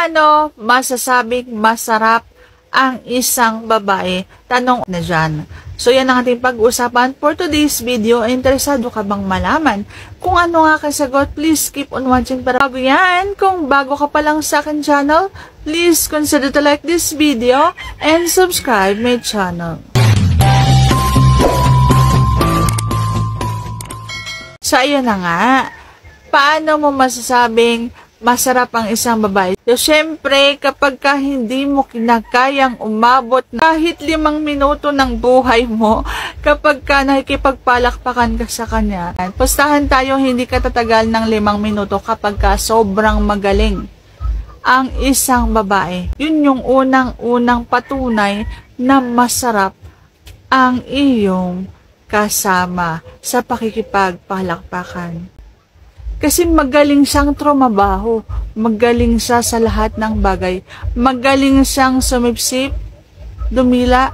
Paano masasabing masarap ang isang babae? Tanong na dyan. So yan ang ating pag-uusapan for today's video. Interesado ka bang malaman kung ano nga kasagot? Please keep on watching. Para bago yan, kung bago ka pa lang sa akin channel, please consider to like this video and subscribe my channel. So ayan na nga, paano mo masasabing masarap ang isang babae? So, syempre, kapag hindi mo kinakayang umabot kahit 5 minuto ng buhay mo, kapag nakikipagpalakpakan ka sa kanya, pustahan tayo hindi ka tatagal ng 5 minuto kapag sobrang magaling ang isang babae. Yun yung unang patunay na masarap ang iyong kasama sa pakikipagpalakpakan. Kasi magaling siyang trumabaho, magaling siya sa lahat ng bagay, magaling siyang sumipsip, dumila,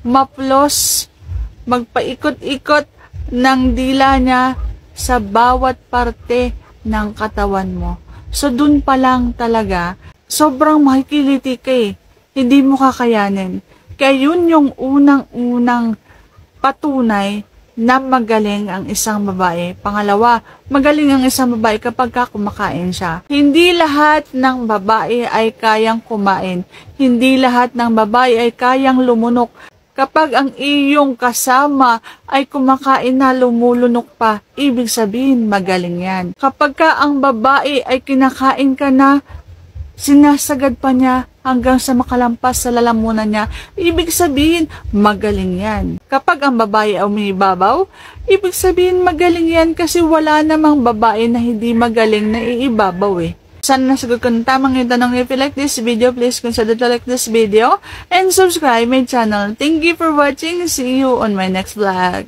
maplos, magpaikot-ikot ng dila niya sa bawat parte ng katawan mo. So dun pa lang talaga, sobrang makikiliti ka eh, hindi mo kakayanin. Kaya yun yung unang patunay na magaling ang isang babae. Pangalawa, magaling ang isang babae kapag kumakain siya. Hindi lahat ng babae ay kayang kumain. Hindi lahat ng babae ay kayang lumunok. Kapag ang iyong kasama ay kumakain na lumulunok pa, ibig sabihin magaling yan. Kapag ang babae ay kinakain ka na, sinasagad pa niya hanggang sa makalampas sa lalamunan niya, ibig sabihin, magaling yan. Kapag ang babae ay umiibabaw, ibig sabihin, magaling yan kasi wala namang babae na hindi magaling na iibabaw eh. Sana nasagot ko ng tamang yung tanong. If you like this video, please consider to like this video and subscribe my channel. Thank you for watching. See you on my next vlog.